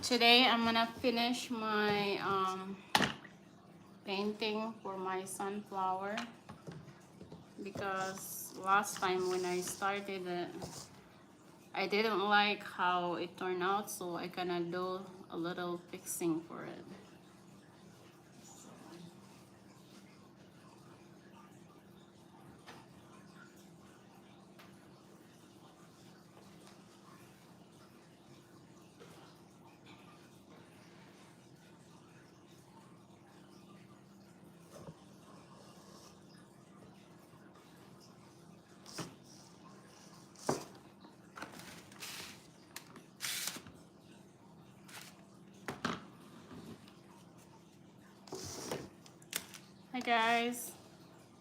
Today I'm gonna finish my painting for my sunflower because last time when I started it, I didn't like how it turned out, so I gonna do a little fixing for it. Hi guys,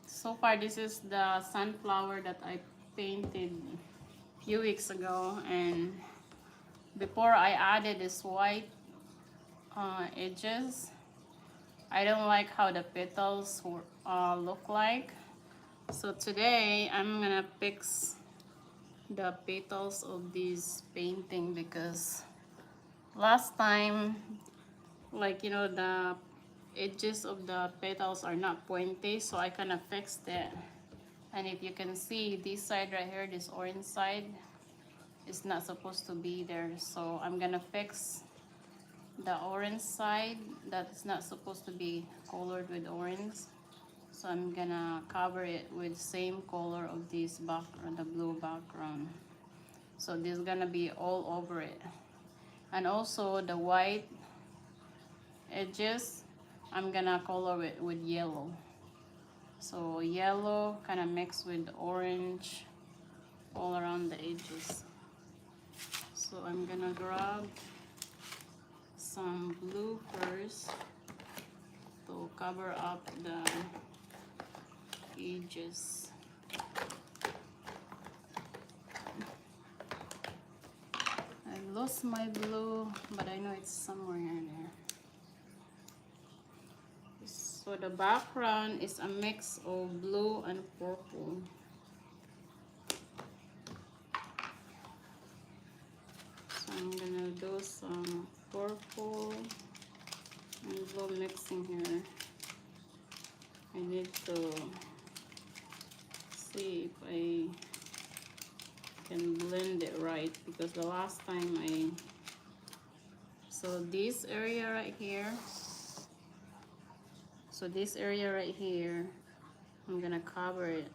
so far this is the sunflower that I painted a few weeks ago, and before I added this white edges, I don't like how the petals look like. So today I'm gonna fix the petals of this painting because last time, like, the edges of the petals are not pointy, so I kind of fixed it. And if you can see this side right here, this orange side is not supposed to be there, so I'm gonna fix the orange side that's not supposed to be colored with orange. So I'm gonna cover it with same color of this background, the blue background. So this is gonna be all over it. And also the white edges, I'm gonna color it with yellow. So yellow kind of mixed with orange all around the edges. So I'm gonna grab some blue first to cover up the edges. I lost my blue, but I know it's somewhere in there. So the background is a mix of blue and purple. So I'm gonna do some purple and blue mixing here. I need to see if I can blend it right, because the last time so this area right here, I'm gonna cover it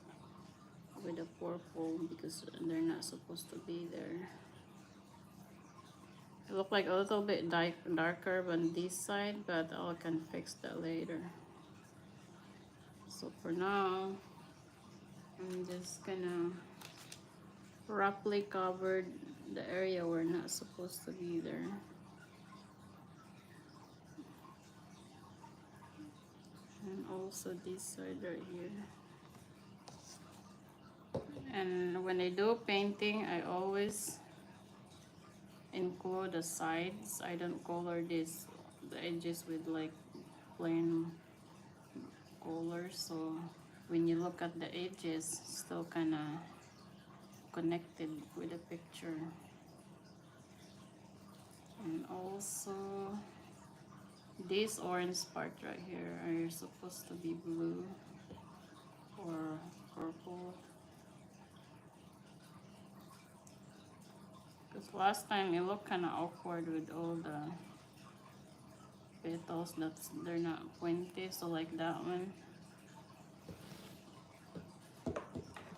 with the purple because they're not supposed to be there. It look like a little bit darker on this side, but I can fix that later. So for now, I'm just gonna roughly cover the area where not supposed to be there. And also this side right here. And when I do painting, I always include the sides. I don't color the edges with like plain colors, so when you look at the edges, still kind of connected with the picture. And also this orange part right here are supposed to be blue or purple, because last time it looked kind of awkward with all the petals they're not pointy, so like that one.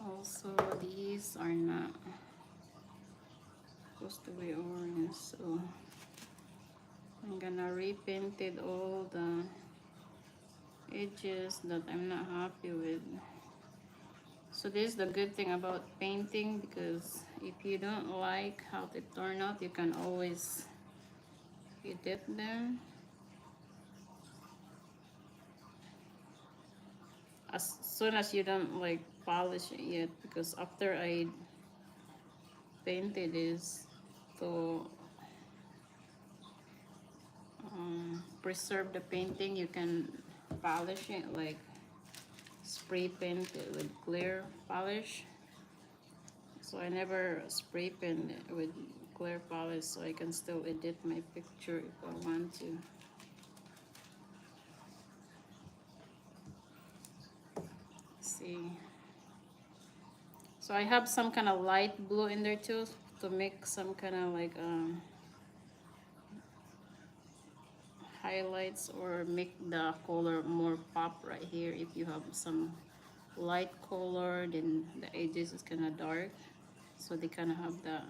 Also these are not supposed to be orange, so I'm gonna repaint it all the edges that I'm not happy with. So this is the good thing about painting, because if you don't like how they turn out, you can always edit them. As soon as you don't like polish it yet, because after I painted this to preserve the painting, you can polish it, like spray paint it with clear polish. So I never spray paint it with clear palette so I can still edit my picture if I want to. See, so I have some kind of light blue in there too to make some kind of like highlights or make the color more pop right here. If you have some light color, then the edges is kind of dark, so they kind of have the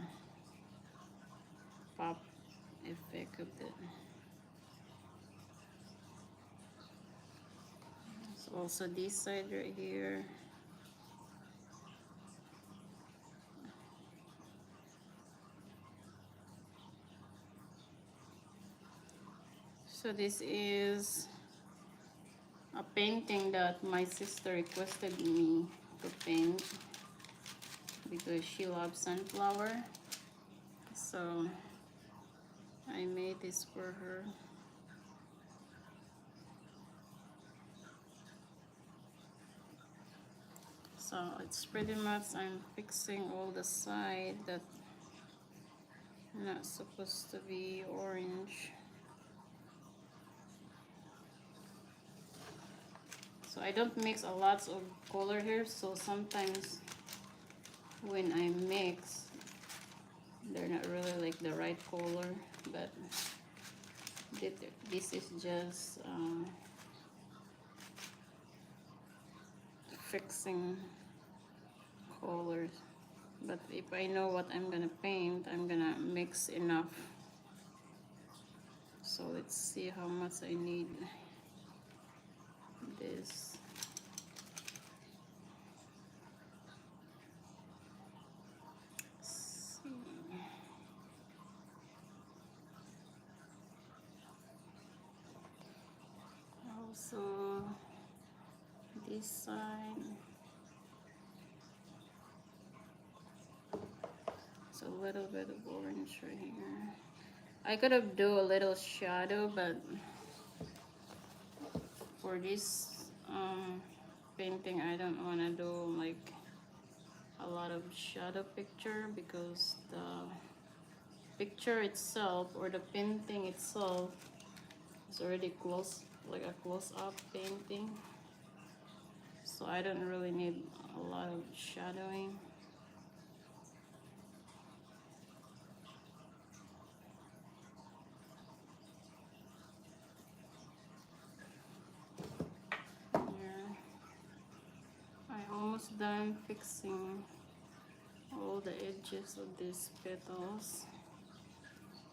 pop effect of it. So also this side right here. So this is a painting that my sister requested me to paint because she loves sunflower. So I made this for her. So it's pretty much I'm fixing all the side that not supposed to be orange. So I don't mix a lot of color here, so sometimes when I mix they're not really like the right color, but this is just fixing colors. But if I know what I'm gonna paint, I'm gonna mix enough. So let's see how much I need this. Also this side, it's a little bit of orange right here. I could have do a little shadow, but for this painting I don't want to do like a lot of shadow picture, because the picture itself or the painting itself is already close, like a close-up painting, so I don't really need a lot of shadowing. Here I almost done fixing all the edges of these petals,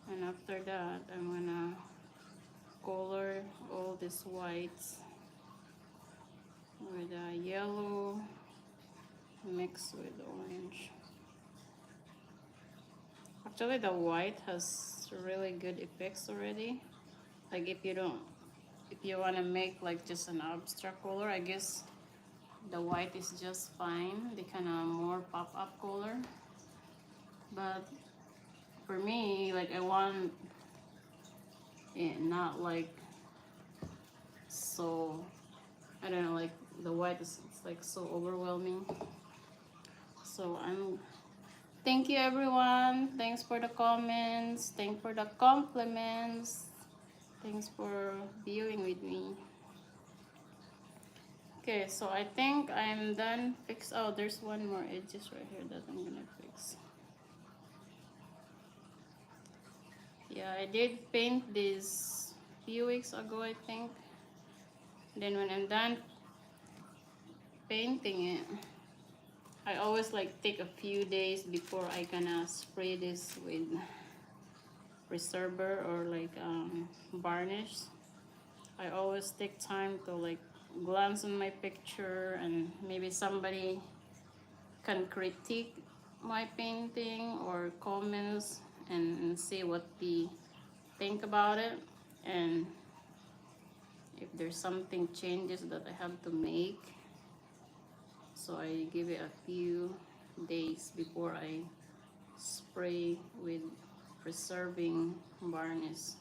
and after that I'm gonna color all these whites with a yellow mixed with orange. Actually the white has really good effects already. Like if you want to make like just an abstract color, I guess the white is just fine. The kind of more pop-up color. But for me, like I want it not like so, I don't know, like the white is it's like so overwhelming. So thank you everyone. Thanks for the comments. Thanks for the compliments. Thanks for viewing with me. Okay, so I think I'm done fix. Oh, there's one more edges right here that I'm gonna fix. Yeah, I did paint this few weeks ago, I think. Then when I'm done painting it, I always like take a few days before I gonna spray this with preserver or like varnish. I always take time to like glance on my picture, and maybe somebody can critique my painting or comments and see what they think about it, and if there's something changes that I have to make. So I give it a few days before I spray with preserving varnish.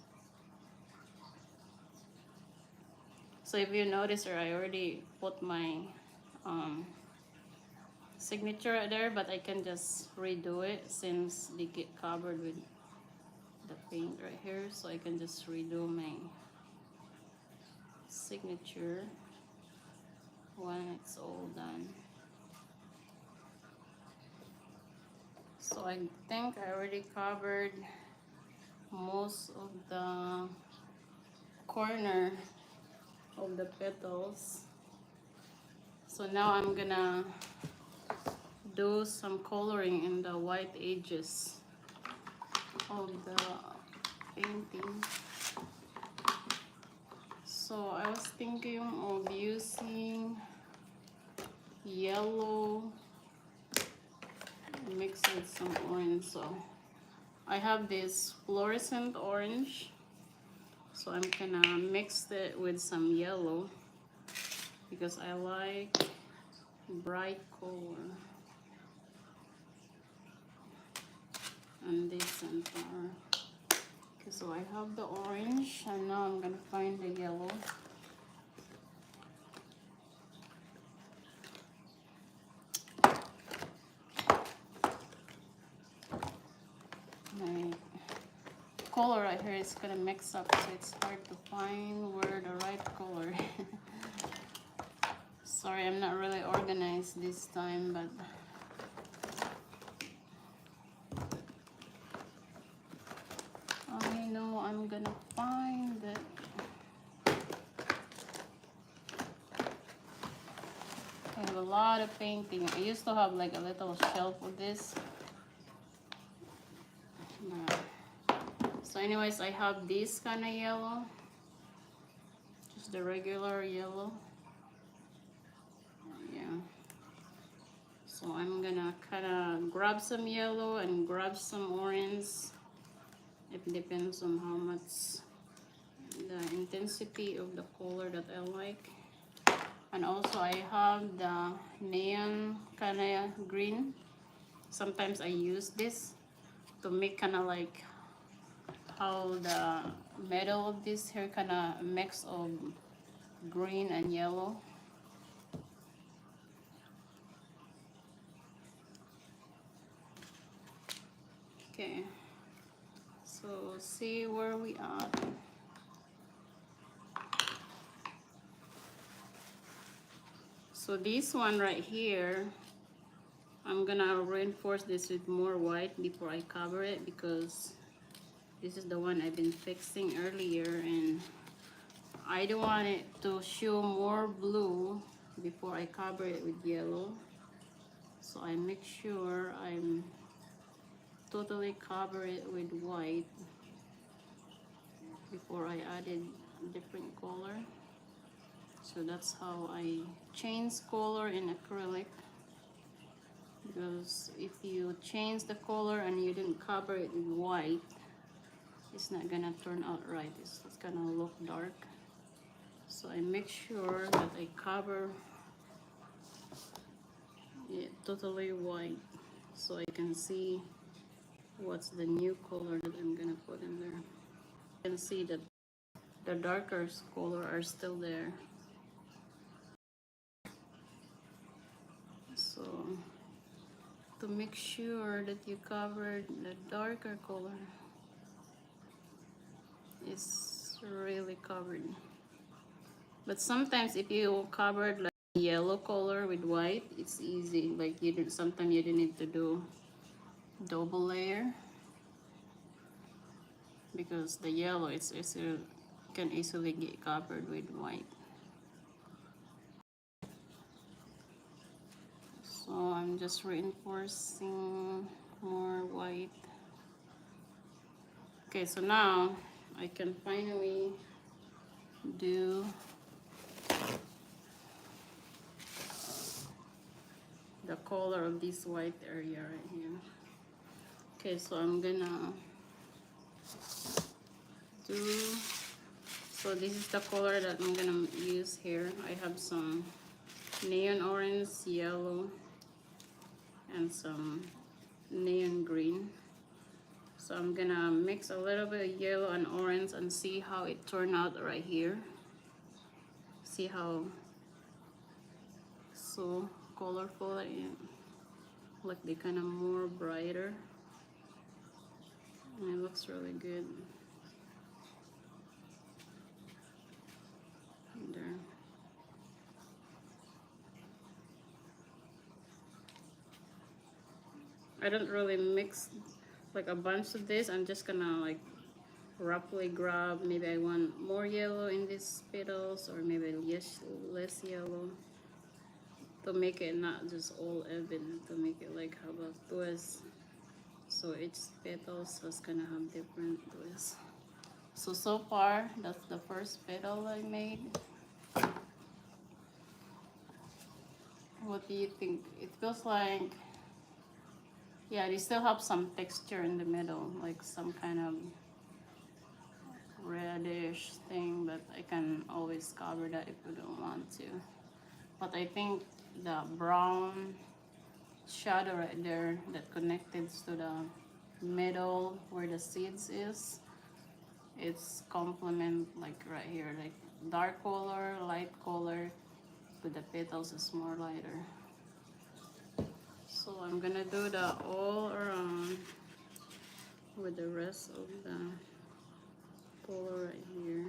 So if you notice, or I already put my signature right there, but I can just redo it since they get covered with the paint right here. So I can just redo my signature when it's all done. So I think I already covered most of the corner of the petals. So now I'm gonna do some coloring in the white edges of the painting. So I was thinking of using yellow mixed with some orange. So I have this fluorescent orange, so I'm gonna mix it with some yellow because I like bright color. And this center. Okay, so I have the orange, and now I'm gonna find the yellow. My color right here is gonna mix up, so it's hard to find where the right color. Sorry, I'm not really organized this time, but I know I'm gonna find it. I have a lot of painting. I used to have like a little shelf of this. So anyways, I have this kind of yellow. Just the regular yellow. Yeah. So I'm gonna kind of grab some yellow and grab some orange. It depends on how much the intensity of the color that I like. And also I have the neon kind of green. Sometimes I use this to make kind of like how the metal of this here kind of mix of green and yellow. Okay, so see where we are. So this one right here, I'm gonna reinforce this with more white before I cover it because this is the one I've been fixing earlier and I don't want it to show more blue before I cover it with yellow. So I make sure I'm totally cover it with white before I added a different color. So that's how I change color in acrylic, because if you change the color and you didn't cover it with white, it's not gonna turn out right. It's gonna look dark. So I make sure that I cover it totally white so I can see what's the new color that I'm gonna put in there. You can see that the darker color are still there. So to make sure that you covered the darker color is really covered. But sometimes if you covered like yellow color with white, it's easy. Like you didn't, sometimes you didn't need to do double layer because the yellow can easily get covered with white. So I'm just reinforcing more white. Okay, so now I can finally do the color of this white area right here. Okay, so I'm gonna do, so this is the color that I'm gonna use here. I have some neon orange, yellow, and some neon green. So I'm gonna mix a little bit of yellow and orange and see how it turned out right here. See how so colorful it is. like they kind of more brighter, and it looks really good. There. I don't really mix like a bunch of this. I'm just gonna like roughly grab, maybe I want more yellow in these petals or maybe less yellow, to make it not just all even, to make it like have a twist. So each petals is gonna have different twists. So far that's the first petal I made. What do you think? It feels like, yeah, they still have some texture in the middle, like some kind of reddish thing, but I can always cover that if you don't want to. But I think the brown shadow right there that connected to the middle where the seeds is, it's complement like right here, like dark color, light color, but the petals is more lighter. So I'm gonna do the all around with the rest of the color right here.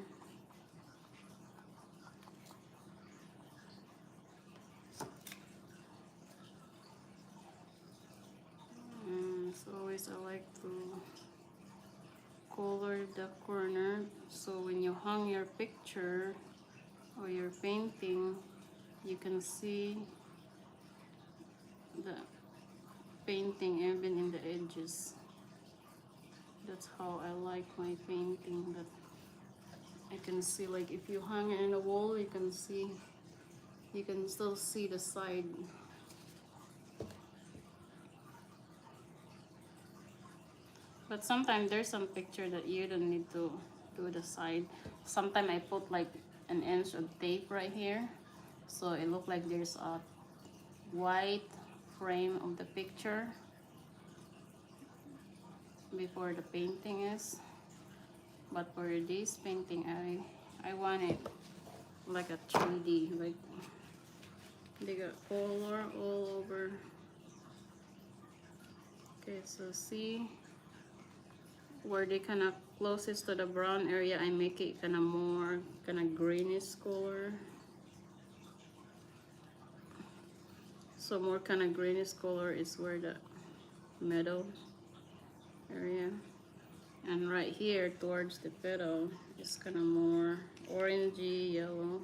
And as always, I like to color the corner, so when you hang your picture or your painting, you can see the painting even in the edges. That's how I like my painting, that I can see, like if you hang it in a wall, you can see, you can still see the side. But sometimes there's some picture that you don't need to do the side. Sometimes I put like an inch of tape right here, so it look like there's a white frame of the picture before the painting is. But for this painting, I want it like a 3D, like they got color all over. Okay, so see where they kind of closest to the brown area, I make it kind of more kind of greenish color. So more kind of greenish color is where the middle area, and right here towards the petal is kind of more orangey yellow.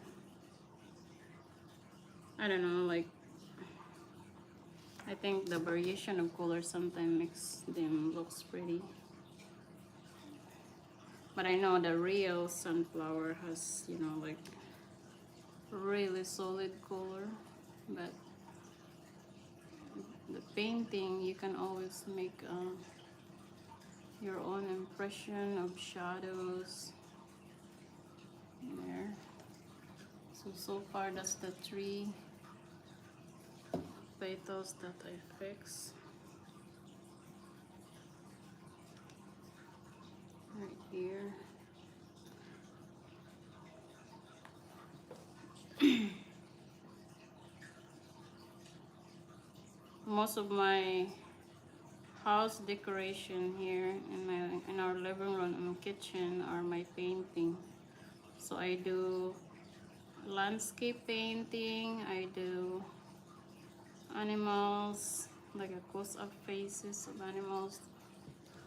I don't know, like I think the variation of color sometimes makes them looks pretty. But I know the real sunflower has, you know, like really solid color. But the painting, you can always make your own impression of shadows there. So far that's the 3 petals that I fixed right here. Most of my house decoration here in our living room and kitchen are my painting. So I do landscape painting, I do animals, like a close-up faces of animals,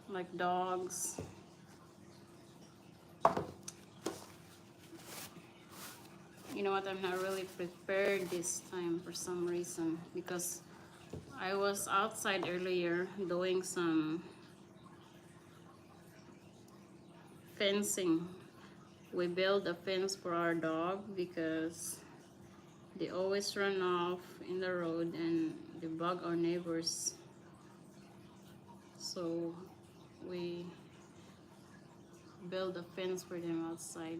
like dogs. You know what, I'm not really prepared this time for some reason, because I was outside earlier doing some fencing. We built a fence for our dog because they always run off in the road and they bug our neighbors. So we built a fence for them outside.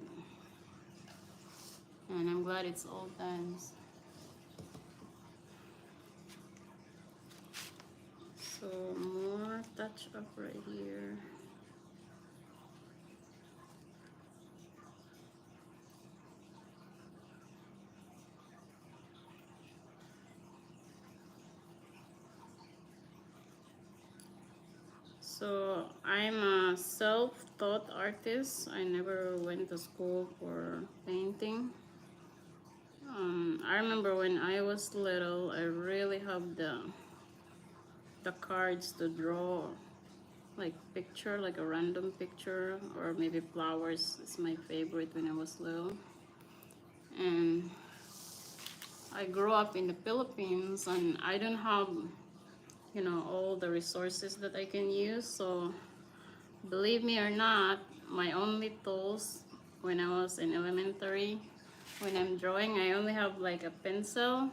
And I'm glad it's all done. So more touch up right here. So I'm a self-taught artist. I never went to school for painting. I remember when I was little, I really have the cards to draw like picture, like a random picture, or maybe flowers is my favorite when I was little. And I grew up in the Philippines, and I don't have, you know, all the resources that I can use. So believe me or not, my only tools when I was in elementary, when I'm drawing, I only have like a pencil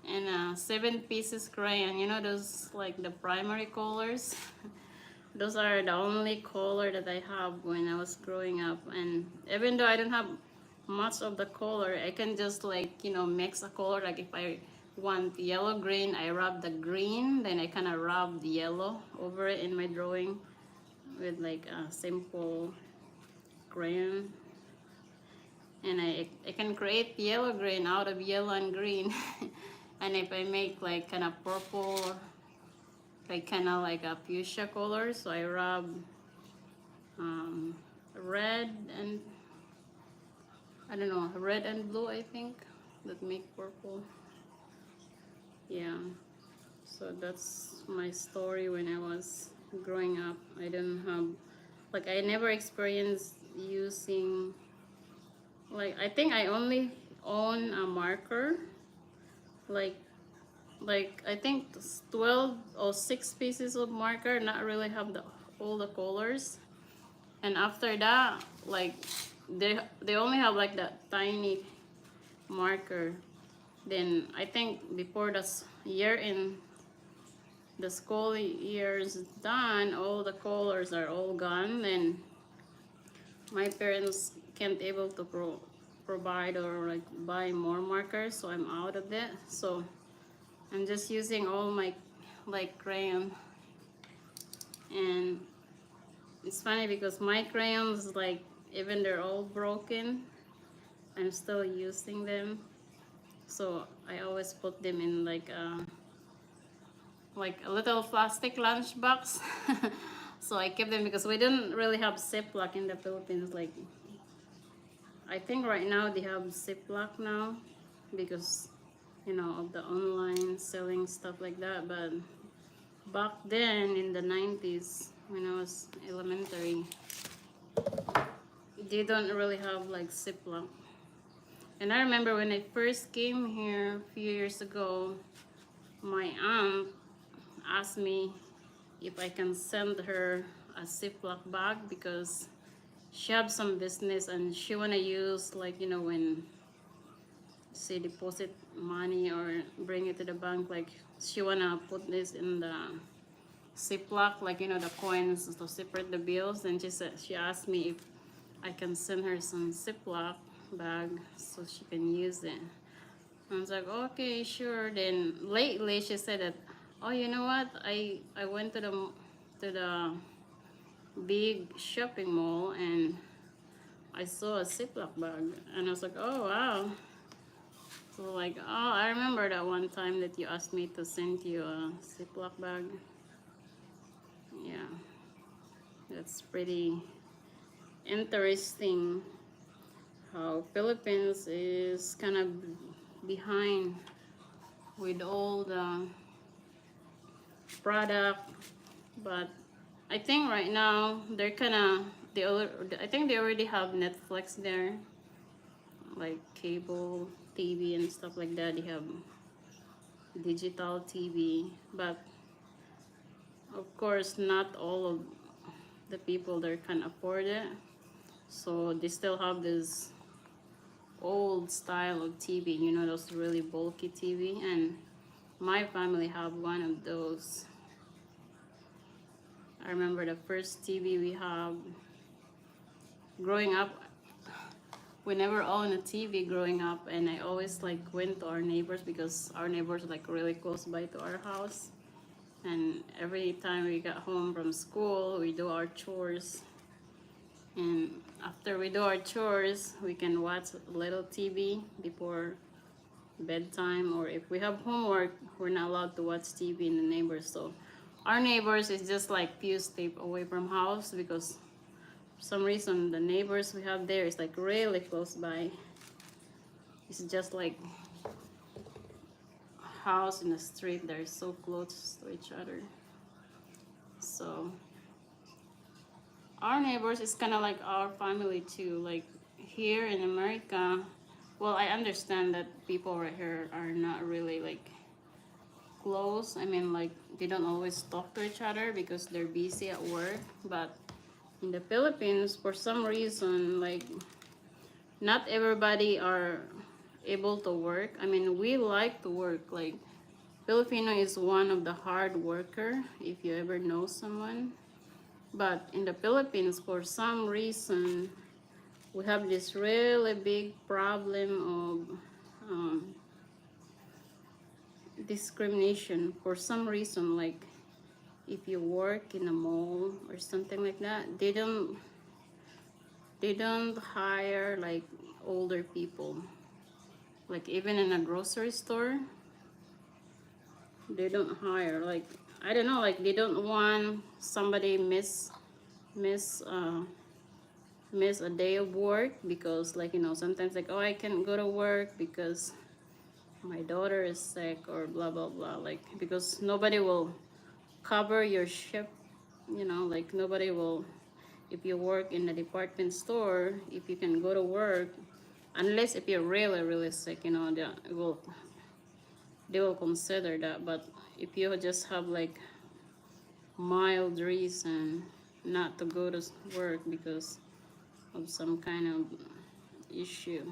and a 7 pieces crayon. You know those like the primary colors? Those are the only color that I have when I was growing up. And even though I don't have much of the color, I can just like, you know, mix a color. Like if I want yellow green, I rub the green, then I kind of rub the yellow over it in my drawing with like a simple crayon. And I can create yellow green out of yellow and green. And if I make like kind of purple, like kind of like a fuchsia color, so I rub red and I don't know, red and blue, I think, that make purple. Yeah, so that's my story when I was growing up. I didn't have, like, I never experienced using, like, I think I only own a marker, like I think 12 or 6 pieces of marker, not really have the all the colors. And after that, like, they only have like that tiny marker. Then I think before the year in the school year is done, all the colors are all gone. Then my parents can't able to provide or like buy more markers, so I'm out of it. So I'm just using all my like crayon. And it's funny because my crayons, like, even they're all broken, I'm still using them. So I always put them in like a little plastic lunchbox. So I keep them because we didn't really have Ziploc in the Philippines. Like, I think right now they have Ziploc now because, you know, of the online selling stuff like that. But back then in the 90s when I was elementary, they don't really have like Ziploc. And I remember when I first came here a few years ago, my aunt asked me if I can send her a Ziploc bag because she has some business and she wanna use, like, you know, when say deposit money or bring it to the bank, like she wanna put this in the Ziploc, like, you know, the coins to separate the bills. And she asked me if I can send her some Ziploc bag so she can use it. I was like, okay, sure. Then lately she said that, oh, you know what? I went to the big shopping mall and I saw a Ziploc bag, and I was like, oh wow. So like, oh, I remember that one time that you asked me to send you a Ziploc bag. Yeah, that's pretty interesting how Philippines is kind of behind with all the product. But I think right now they're kind of I think they already have Netflix there, like cable TV and stuff like that. They have digital TV, but of course not all of the people there can afford it. So they still have this old style of TV, you know, those really bulky TV, and my family have one of those. I remember the first TV we have growing up. We never owned a TV growing up, and I always like went to our neighbors because our neighbors like really close by to our house. And every time we got home from school, we do our chores. And after we do our chores, we can watch a little TV before bedtime. Or if we have homework, we're not allowed to watch TV in the neighbors. So Our neighbors is just like few step away from house because for some reason the neighbors we have there is like really close by. It's just like house in the street. They're so close to each other. So our neighbors is kind of like our family too. Like here in America, well, I understand that people right here are not really like close. I mean, like they don't always talk to each other because they're busy at work. But in the Philippines, for some reason, like not everybody are able to work. I mean, we like to work. Like Filipino is one of the hard worker, if you ever know someone. But in the Philippines, for some reason, we have this really big problem of discrimination. For some reason, like if you work in a mall or something like that, they don't hire like older people. Like even in a grocery store, they don't hire like, I don't know, like they don't want somebody miss miss a day of work because, like, you know, sometimes like, oh, I can't go to work because my daughter is sick or blah blah blah, like because nobody will cover your shift, you know, like nobody will, if you work in a department store, if you can go to work, unless if you're really really sick, you know, they will consider that. But if you just have like mild reason not to go to work because of some kind of issue,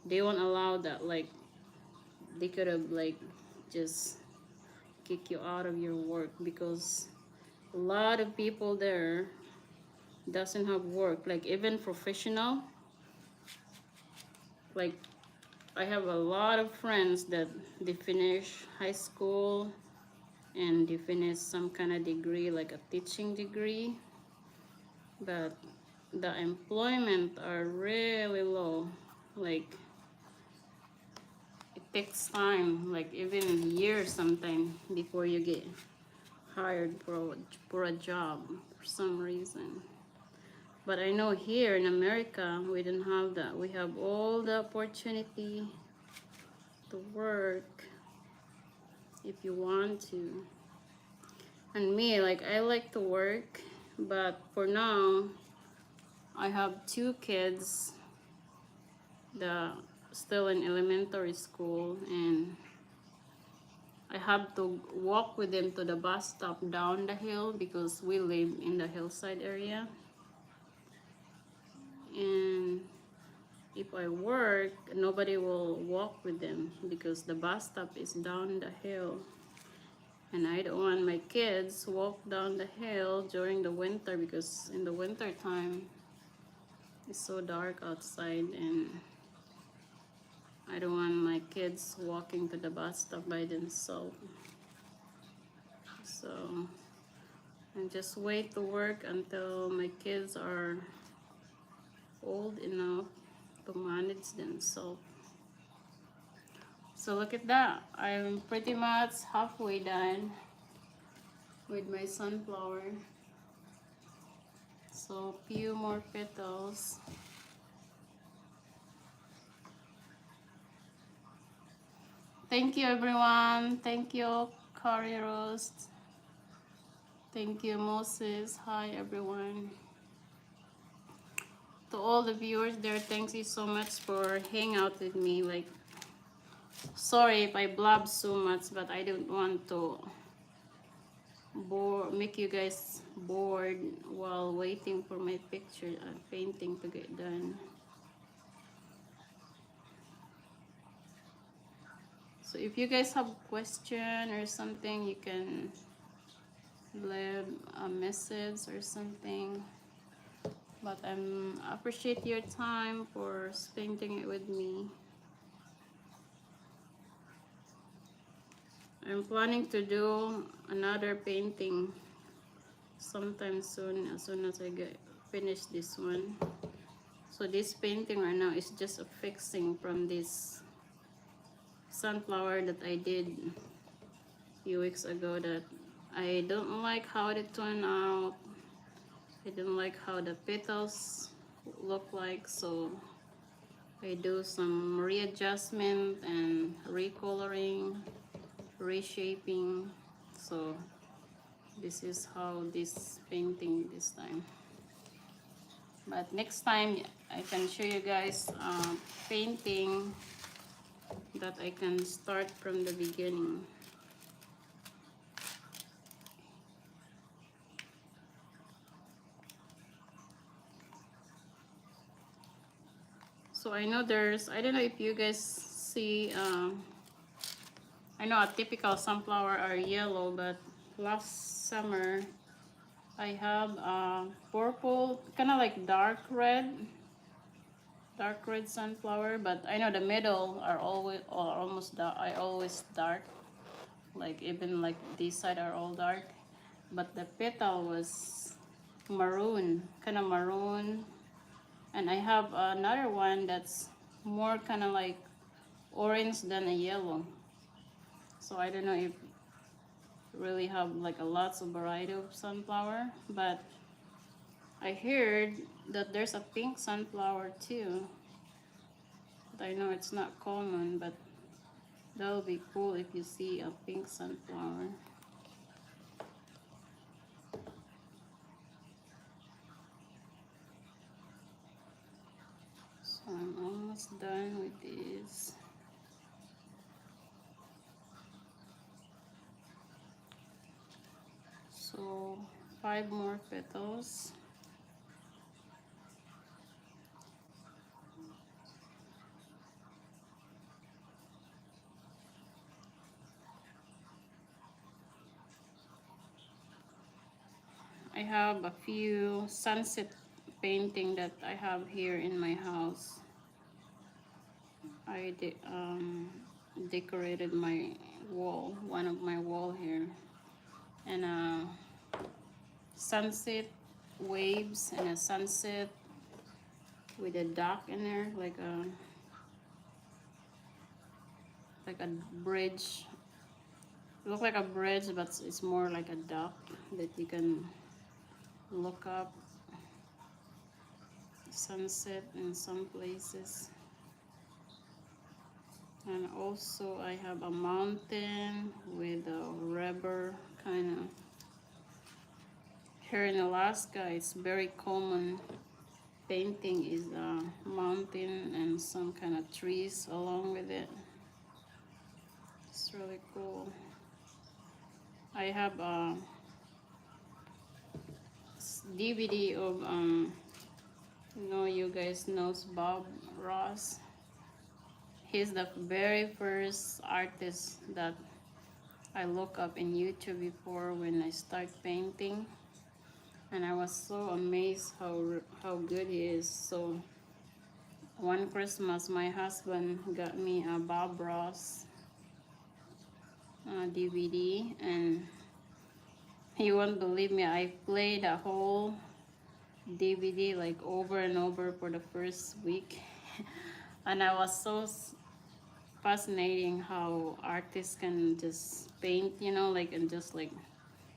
they won't allow that. Like they could have like just kick you out of your work because a lot of people there doesn't have work, like even professional. Like I have a lot of friends that they finish high school and they finish some kind of degree, like a teaching degree, but the employment are really low. Like it takes time, like even years sometimes before you get hired for a job for some reason. But I know here in America we don't have that. We have all the opportunity to work if you want to. And me, like I like to work, but for now I have two kids that still in elementary school, and I have to walk with them to the bus stop down the hill because we live in the hillside area. And if I work, nobody will walk with them because the bus stop is down the hill. And I don't want my kids walk down the hill during the winter because in the winter time it's so dark outside, and I don't want my kids walking to the bus stop by themselves. So I just wait to work until my kids are old enough to manage themselves. So look at that. I'm pretty much halfway done with my sunflower. So few more petals. Thank you everyone. Thank you Curry Roast. Thank you Moses. Hi everyone. To all the viewers there, thank you so much for hanging out with me. Like, sorry if I blab so much, but I don't want to make you guys bored while waiting for my picture and painting to get done. So if you guys have a question or something, you can leave a message or something. But I appreciate your time for spending it with me. I'm planning to do another painting sometime soon, as soon as I finish this one. So this painting right now is just a fixing from this sunflower that I did a few weeks ago that I don't like how it turned out. I don't like how the petals look like, so I do some readjustment and recoloring, reshaping. So this is how this painting this time. But next time I can show you guys painting that I can start from the beginning. So I know there's, I don't know if you guys see, I know a typical sunflower are yellow, but last summer I have purple, kind of like dark red sunflower, but I know the middle are always, or almost dark, I always dark, like even like this side are all dark, but the petal was maroon, kind of maroon. And I have another one that's more kind of like orange than a yellow. So I don't know if really have like a lots of variety of sunflower, but I heard that there's a pink sunflower too. But I know it's not common, but that would be cool if you see a pink sunflower. So I'm almost done with this. So 5 more petals. I have a few sunset painting that I have here in my house. I decorated my wall, one of my wall here, and sunset waves and a sunset with a dock in there, like a bridge. It looks like a bridge, but it's more like a dock that you can look up sunset in some places. And also I have a mountain with a river kind of. Here in Alaska, it's very common painting is a mountain and some kind of trees along with it. It's really cool. I have a DVD of you know, you guys knows Bob Ross. He's the very first artist that I look up in YouTube before when I start painting, and I was so amazed how good he is. So one Christmas my husband got me a Bob Ross DVD, and you won't believe me, I played a whole DVD like over and over for the first week. And I was so fascinating how artists can just paint, you know, like, and just like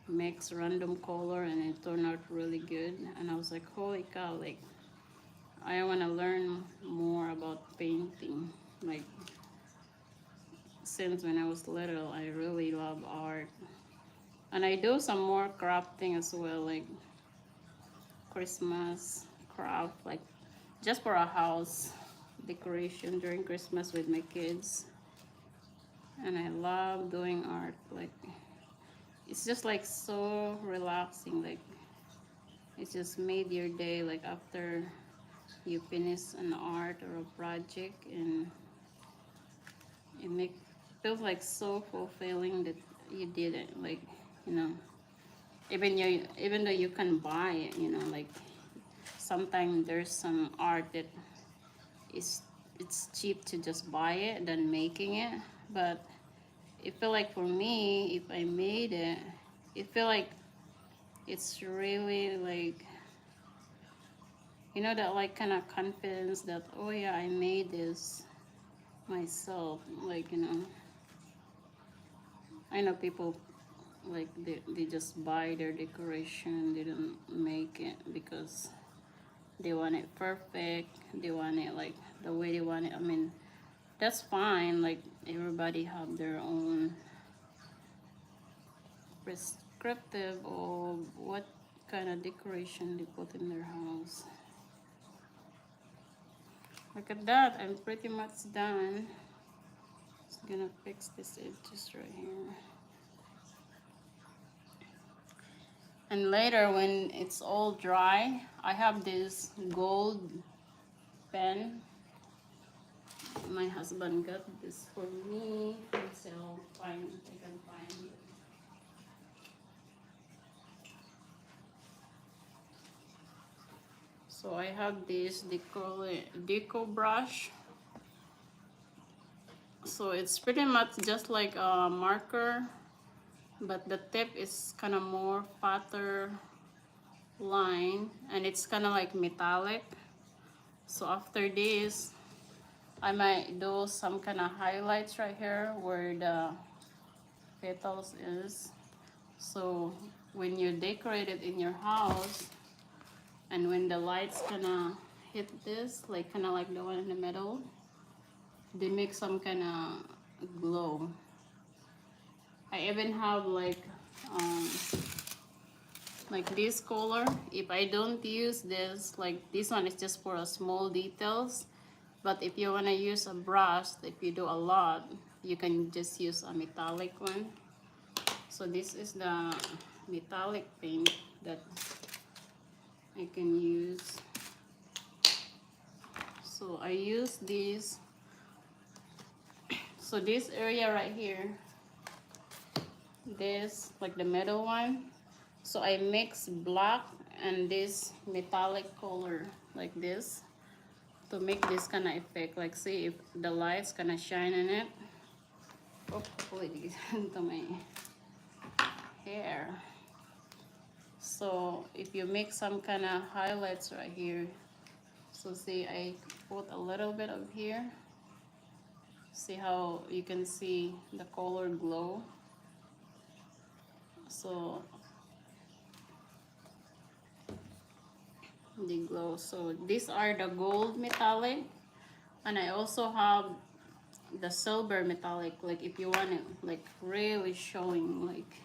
mix random color and it turned out really good. And I was like, holy cow, like I want to learn more about painting. Like since when I was little, I really love art. And I do some more crafting as well, like Christmas craft, like just for a house decoration during Christmas with my kids. And I love doing art. Like it's just like so relaxing. Like it just made your day, like after you finish an art or a project, and it feels like so fulfilling that you did it. Like, you know, even though you can buy it, you know, like sometimes there's some art that is it's cheap to just buy it than making it. But it feel like for me, if I made it, it feel like it's really like, you know, that like kind of confidence that, oh yeah, I made this myself. Like, you know, I know people like they just buy their decoration. They don't make it because they want it perfect. They want it like the way they want it. I mean, that's fine. Like everybody have their own prescriptive or what kind of decoration they put in their house. Look at that, I'm pretty much done. Just gonna fix this edges right here. And later when it's all dry, I have this gold pen. My husband got this for me. So I can find it. So I have this deco brush. So it's pretty much just like a marker, but the tip is kind of more fatter line and it's kind of like metallic. So after this, I might do some kind of highlights right here where the petals is. So when you decorate it in your house, and when the lights kind of hit this, like kind of like the one in the middle, they make some kind of glow. I even have like this color. If I don't use this, like this one is just for a small details, but if you want to use a brush, if you do a lot, you can just use a metallic one. So this is the metallic paint that I can use. So I use this. So this area right here, this like the middle one, so I mix black and this metallic color like this to make this kind of effect. Like see if the lights kind of shine in it. Oh, hopefully it gets into my hair. So if you make some kind of highlights right here, so see I put a little bit of here. See how you can see the color glow. So they glow. So these are the gold metallic, and I also have the silver metallic. Like if you want it like really showing like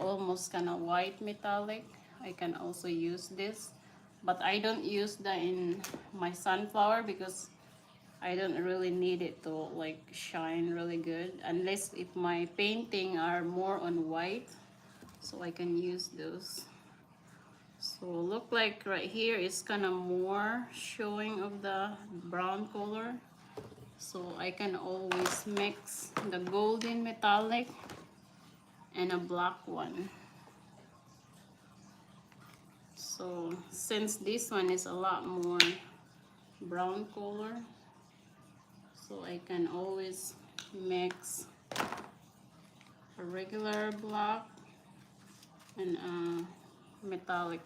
almost kind of white metallic, I can also use this, but I don't use that in my sunflower because I don't really need it to like shine really good, unless if my painting are more on white, so I can use those. So look like right here is kind of more showing of the brown color, so I can always mix the golden metallic and a black one. So since this one is a lot more brown color, so I can always mix a regular black and metallic.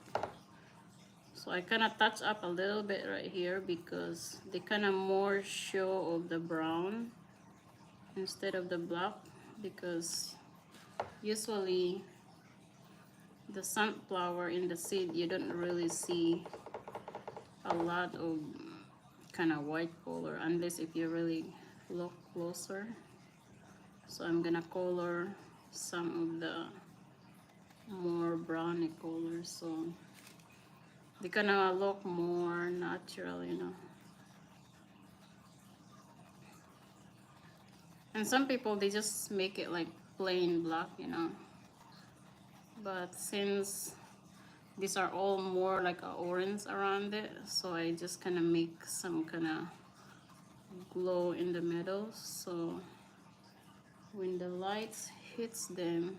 So I kind of touch up a little bit right here because they kind of more show of the brown instead of the black, because usually the sunflower in the seed you don't really see a lot of kind of white color unless if you really look closer. So I'm gonna color some of the more browny colors so they gonna look more natural, you know. And some people they just make it like plain black, you know, but since these are all more like a orange around it, so I just kind of make some kind of glow in the middle, so when the lights hits them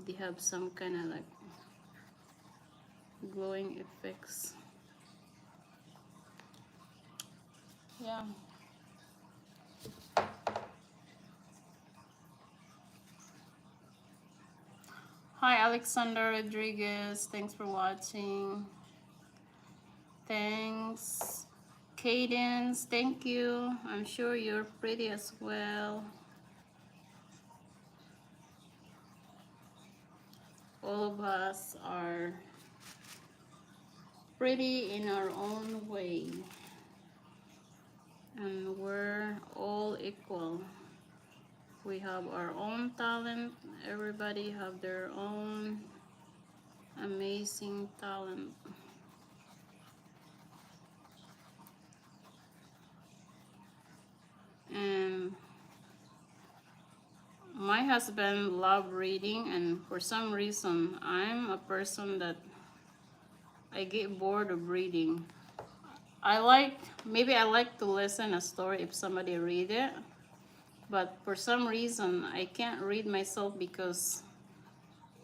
they have some kind of like glowing effects. Yeah. Hi Alexander Rodriguez, thanks for watching. Thanks Cadence, thank you. I'm sure you're pretty as well. all of us are pretty in our own way, and we're all equal. We have our own talent. Everybody have their own amazing talent. And my husband love reading, and for some reason I'm a person that I get bored of reading. Maybe I like to listen a story if somebody read it, but for some reason I can't read myself because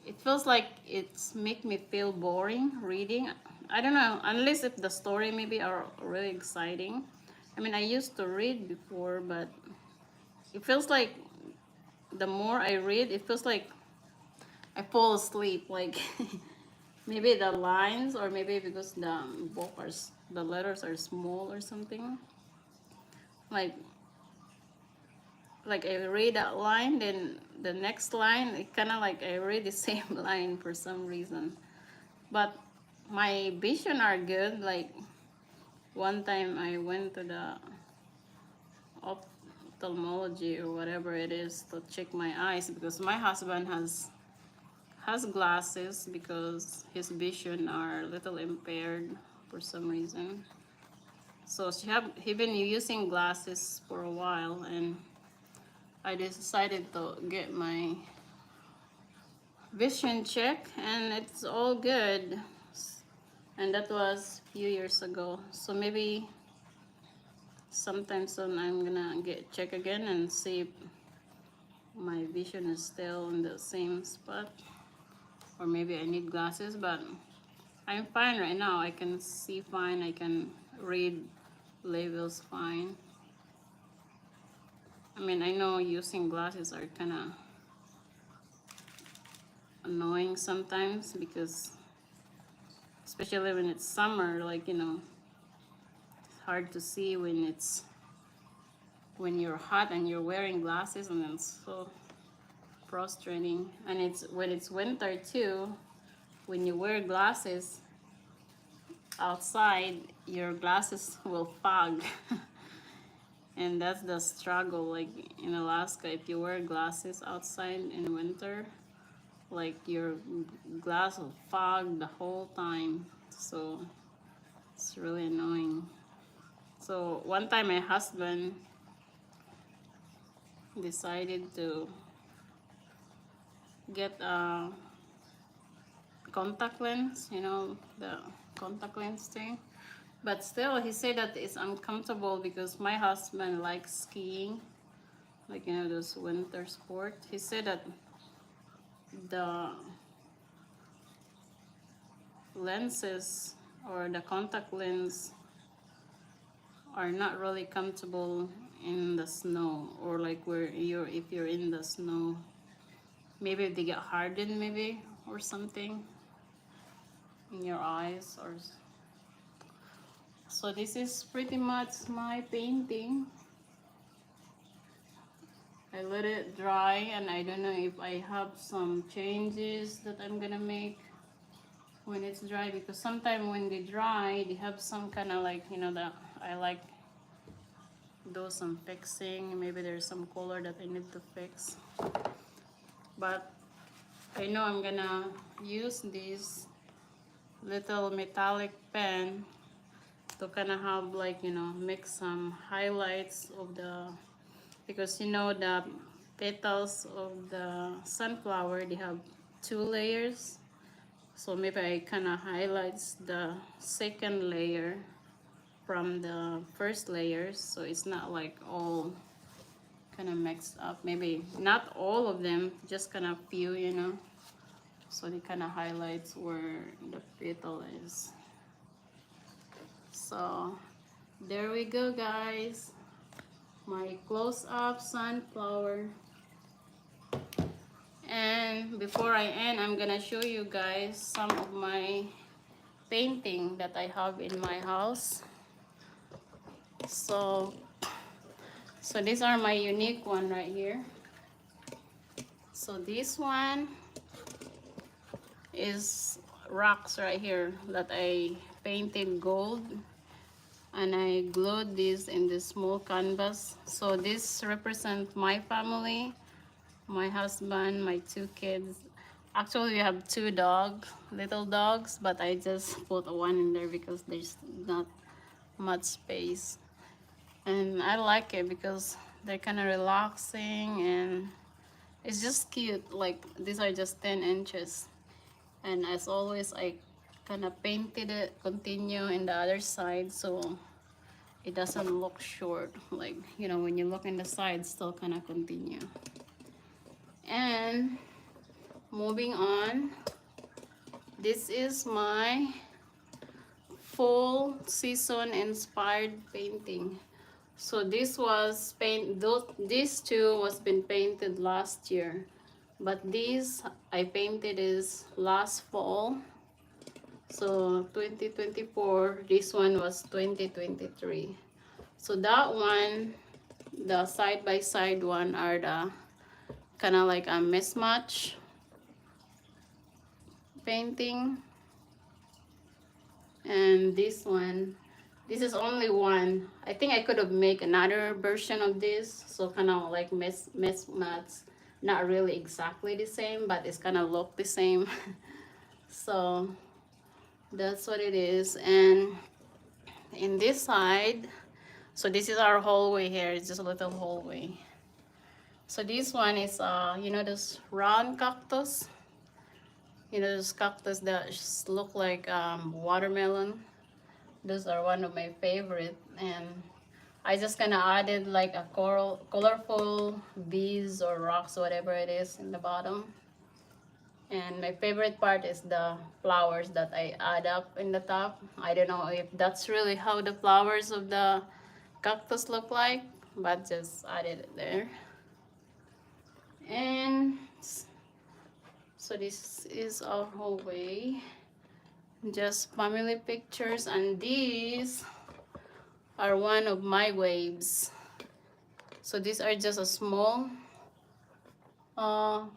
it feels like it's make me feel boring reading. I don't know, unless if the story maybe are really exciting. I mean, I used to read before, but it feels like the more I read, it feels like I fall asleep. Like maybe the lines, or maybe because the letters are small or something. Like I read that line, then the next line, it kind of like I read the same line for some reason. But my vision are good. Like one time I went to the ophthalmology or whatever it is to check my eyes, because my husband has glasses because his vision are a little impaired for some reason. So he been using glasses for a while, and I decided to get my vision check, and it's all good. And that was a few years ago. So maybe sometime soon I'm gonna get check again and see if my vision is still in the same spot, or maybe I need glasses. But I'm fine right now. I can see fine. I can read labels fine. I mean, I know using glasses are kind of annoying sometimes, because especially when it's summer, like, you know, it's hard to see when you're hot and you're wearing glasses, and it's so frustrating. And it's when it's winter too, when you wear glasses outside, your glasses will fog. And that's the struggle. Like in Alaska, if you wear glasses outside in winter, like your glass will fog the whole time. So it's really annoying. So one time my husband decided to get a contact lens, you know, the contact lens thing. But still, he said that it's uncomfortable because my husband likes skiing, like, you know, those winter sport. He said that the lenses or the contact lens are not really comfortable in the snow, or like if you're in the snow, maybe they get hardened, maybe, or something in your eyes. Or so this is pretty much my painting. I let it dry, and I don't know if I have some changes that I'm gonna make when it's dry, because sometimes when they dry, they have some kind of, like, you know, that I like do some fixing. Maybe there's some color that I need to fix, but I know I'm gonna use this little metallic pen to kind of have, like, you know, make some highlights of the, because you know the petals of the sunflower, they have two layers. So maybe I kind of highlights the second layer from the first layers, so it's not like all kind of mixed up. Maybe not all of them, just kind of few, you know. So it kind of highlights where the petal is. So there we go, guys. My close-up sunflower. And before I end, I'm gonna show you guys some of my painting that I have in my house. So these are my unique one right here. So this one, is rocks right here that I painted gold, and I glued this in this small canvas. So this represents my family, my husband, my two kids. Actually, we have two dogs, little dogs, but I just put one in there because there's not much space. And I like it because they're kind of relaxing and it's just cute. Like these are just 10 inches. And as always, I kind of painted it, continue in the other side so it doesn't look short. Like, you know, when you look in the side, still kind of continue. And moving on, this is my full season inspired painting. So this was these two was been painted last year, but these I painted is last fall. So 2024, this one was 2023. So that one, the side by side one, are the kind of like a mismatch painting. And this one, this is only one. I think I could have made another version of this, so kind of like mismatch, not really exactly the same, but it's kind of look the same. So that's what it is. And in this side, so this is our hallway here. It's just a little hallway. So this one is you know, this round cactus, you know, those cactus that just look like watermelon. Those are one of my favorite, and I just kind of added like a colorful beads or rocks, whatever it is, in the bottom. And my favorite part is the flowers that I add up in the top. I don't know if that's really how the flowers of the cactus look like, but just added it there. And so this is our hallway, just family pictures, and these are one of my waves. So these are just a small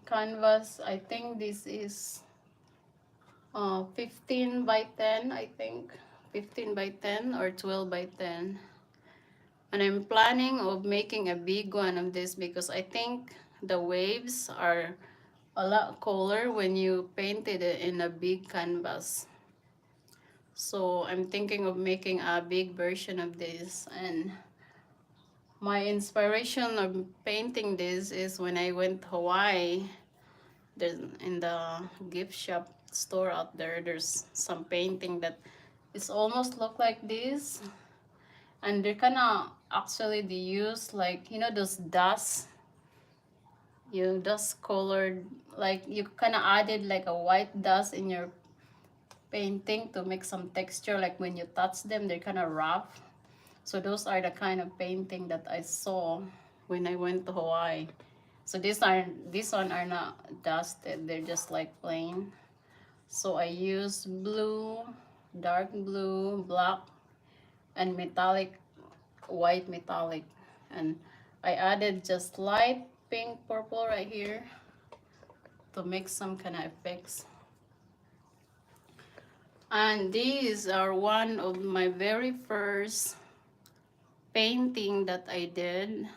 canvas. I think this is 15 by 10, I think 15 by 10 or 12 by 10. And I'm planning of making a big one of this because I think the waves are a lot cooler when you painted it in a big canvas. So I'm thinking of making a big version of this. And my inspiration of painting this is when I went to Hawaii. There's, in the gift shop store out there, there's some painting that it's almost look like this, and they're kind of actually they use like, you know, those dust, you dust colored, like you kind of added like a white dust in your painting to make some texture, like when you touch them they're kind of rough. So those are the kind of painting that I saw when I went to Hawaii. So these one are not dusted, they're just like plain. So I use blue, dark blue, black, and metallic, white metallic. And I added just light pink purple right here to make some kind of effects. And these are one of my very first painting that I did,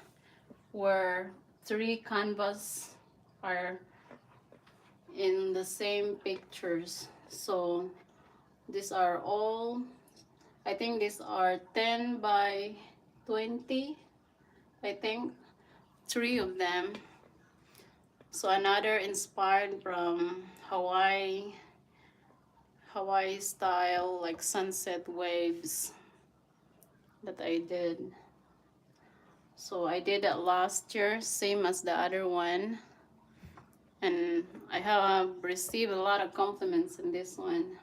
where 3 canvas are in the same pictures. So these are all, I think these are 10 by 20, I think 3 of them. So another inspired from Hawaii style, like sunset waves that I did. So I did that last year, same as the other one. And I have received a lot of compliments in this one.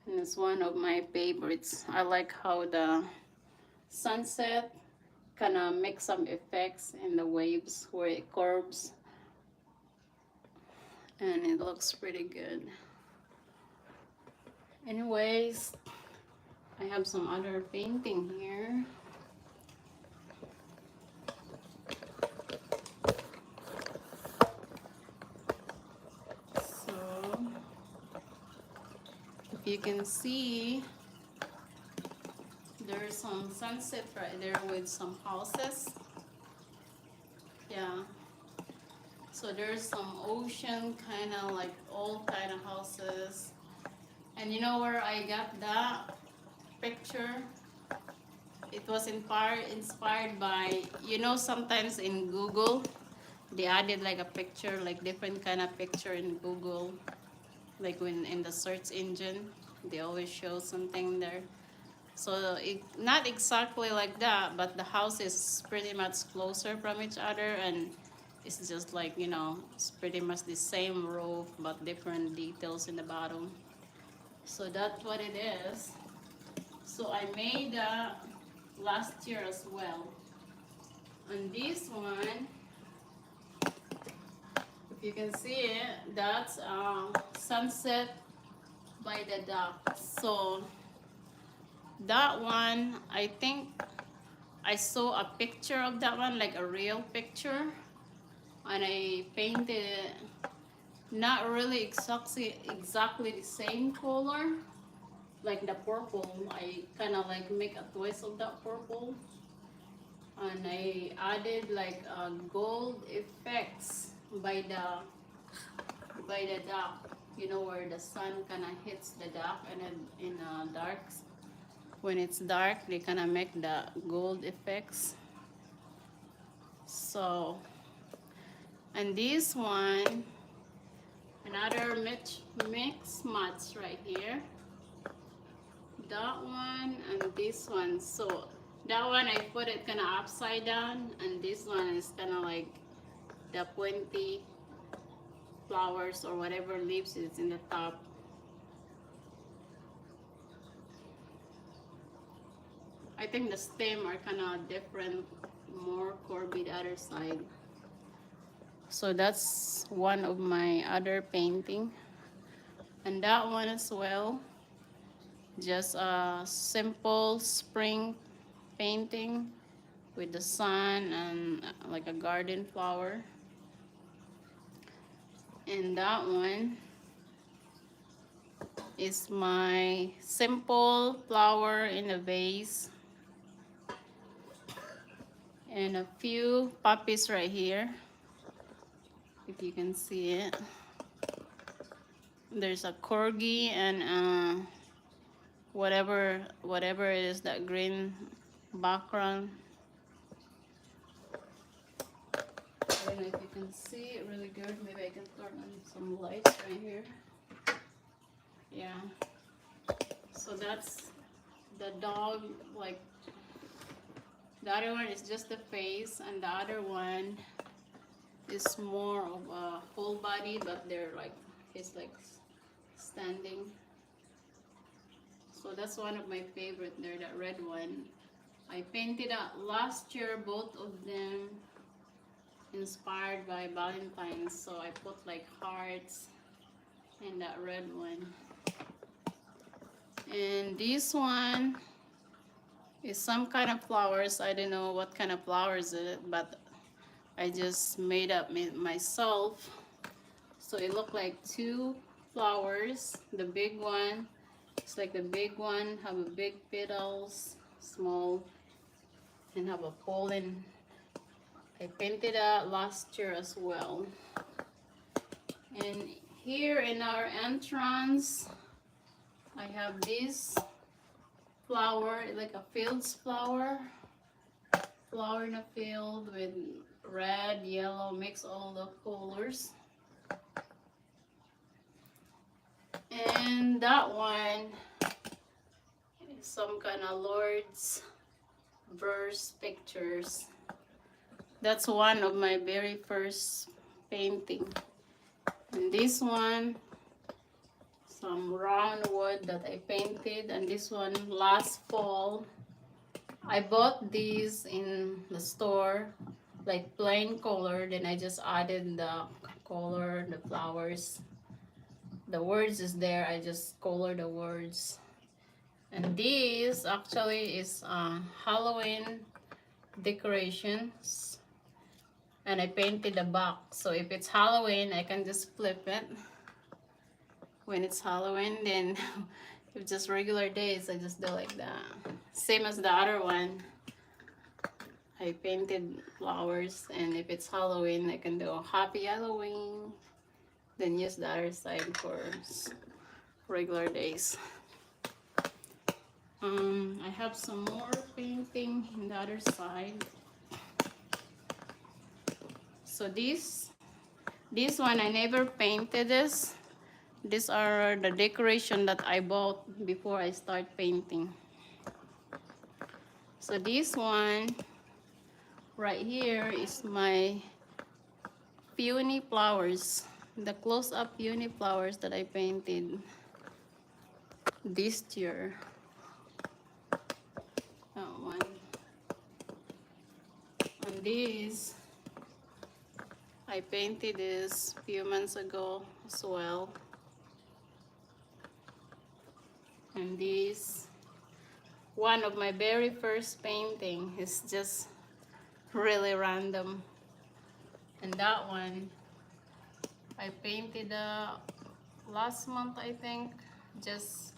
And it's one of my favorites. I like how the sunset kind of makes some effects in the waves where it curves. And it looks pretty good. Anyways, I have some other painting here. So you can see, there's some sunset right there with some houses. Yeah. So there's some ocean, kind of like old kind of houses. And you know where I got that picture? It was inspired by, you know, sometimes in Google, they added like a picture, like different kind of picture in Google. Like when in the search engine, they always show something there. So it not exactly like that, but the house is pretty much closer from each other, and it's just like, you know, it's pretty much the same roof but different details in the bottom. So that's what it is. So I made that last year as well. And this one, if you can see it, that's sunset by the dock. So that one, I think I saw a picture of that one, like a real picture, and I painted it not really exactly the same color, like the purple. I kind of like make a twist of that purple, and I added like gold effects by the dock. You know where the sun kind of hits the dock, and then in dark, when it's dark, they kind of make the gold effects. So, and this one, another mix match right here. That one and this one. So that one I put it kind of upside down, and this one is kind of like the pointy flowers or whatever leaves is in the top. I think the stem are kind of different, more curvy the other side. So that's one of my other painting, and that one as well, just a simple spring painting with the sun and like a garden flower. And that one is my simple flower in a vase, and a few poppies right here, if you can see it. There's a corgi and whatever it is, that green background. I don't know if you can see it really good. Maybe I can turn on some lights right here. Yeah. So that's the dog. Like the other one is just the face, and the other one is more of a whole body, but they're like, he's like standing. So that's one of my favorite there, that red one. I painted out last year, both of them inspired by Valentine's. So I put like hearts in that red one. And this one is some kind of flowers. I don't know what kind of flowers it is, but I just made up myself. So it looked like two flowers. The big one, it's like the big one have a big petals, small, and have a pollen. I painted that last year as well. And here in our entrance, I have this flower, like a fields flower in a field with red, yellow, mix all the colors. And that one is some kind of Lord's verse pictures. That's one of my very first painting. And this one, some round wood that I painted. And this one last fall, I bought these in the store, like plain color. Then I just added the color, the flowers. The words is there, I just color the words. And this actually is Halloween decorations, and I painted the box. So if it's Halloween, I can just flip it when it's Halloween. Then If just regular days, I just do like that. Same as the other one. I painted flowers, and if it's Halloween, I can do a happy Halloween. Then use the other side for regular days. I have some more painting in the other side. So this one I never painted this. These are the decoration that I bought before I start painting. So this one right here is my peony flowers, the close-up peony flowers that I painted this year. That one. And this, I painted this a few months ago as well. And this, one of my very first painting, is just really random. And that one, I painted last month, I think, just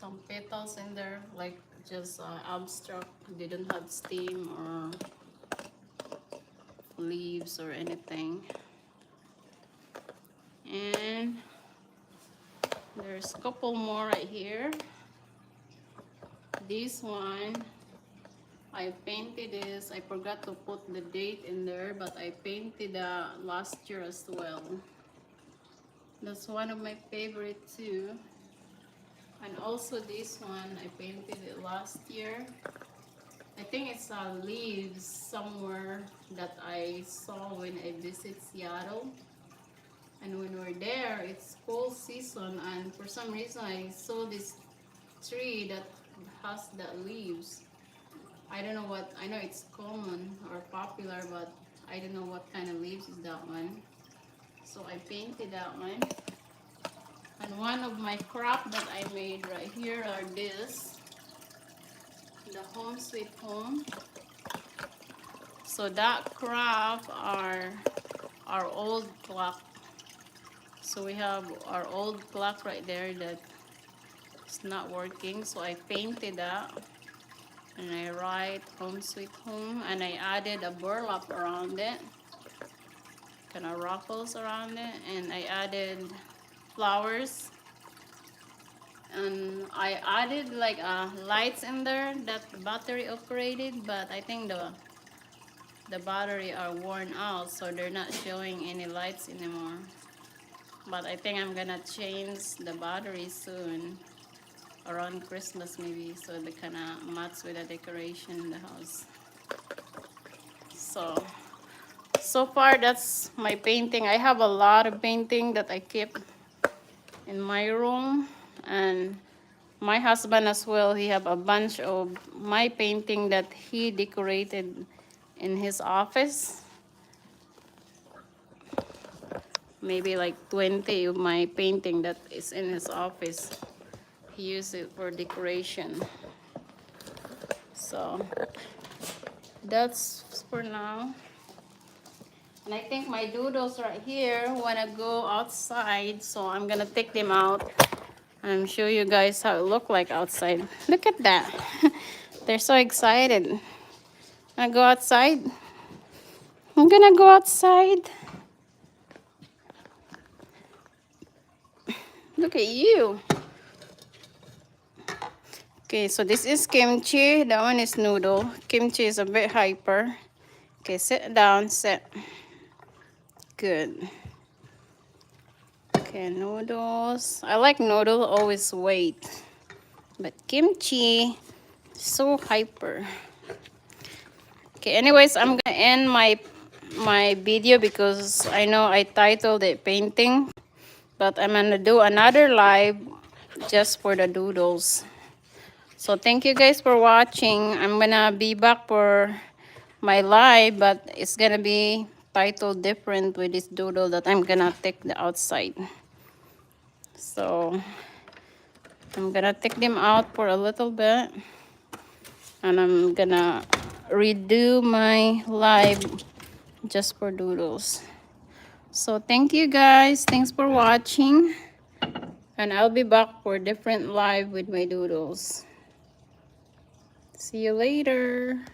some petals in there, like just abstract, didn't have stem or leaves or anything. And there's a couple more right here. This one, I painted this. I forgot to put the date in there, but I painted last year as well. That's one of my favorite too. And also this one, I painted it last year. I think it's leaves somewhere that I saw when I visit Seattle. And when we're there, it's fall season, and for some reason I saw this tree that has the leaves. I don't know what, I know it's common or popular, but I don't know what kind of leaves is that one. So I painted that one. And one of my craft that I made right here are this, the Home Sweet Home. So that craft are our old clock. So we have our old clock right there that is not working. So I painted that, and I write Home Sweet Home, and I added a burlap around it, kind of ruffles around it, and I added flowers, and I added like lights in there that battery operated, but I think the battery are worn out, so they're not showing any lights anymore. But I think I'm gonna change the battery soon, around Christmas maybe, so they kind of match with the decoration in the house. So far that's my painting. I have a lot of painting that I keep in my room, and my husband as well, he have a bunch of my painting that he decorated in his office. Maybe like 20 of my painting that is in his office. He used it for decoration. So that's for now. And I think my doodles right here wanna go outside, so I'm gonna take them out and show you guys how it look like outside. Look at that. They're so excited. Wanna go outside? I'm gonna go outside. Look at you. Okay, so this is kimchi. That one is noodle. Kimchi is a bit hyper. Okay, sit down, sit. Good. Okay, noodles. I like noodle, always wait. But kimchi, so hyper. Okay, anyways, I'm gonna end my video because I know I titled it painting. But I'm gonna do another live just for the doodles. So thank you guys for watching. I'm gonna be back for my live, but it's gonna be titled different with this doodle that I'm gonna take the outside. So I'm gonna take them out for a little bit, and I'm gonna redo my live just for doodles. So thank you guys. Thanks for watching. And I'll be back for different live with my doodles. See you later.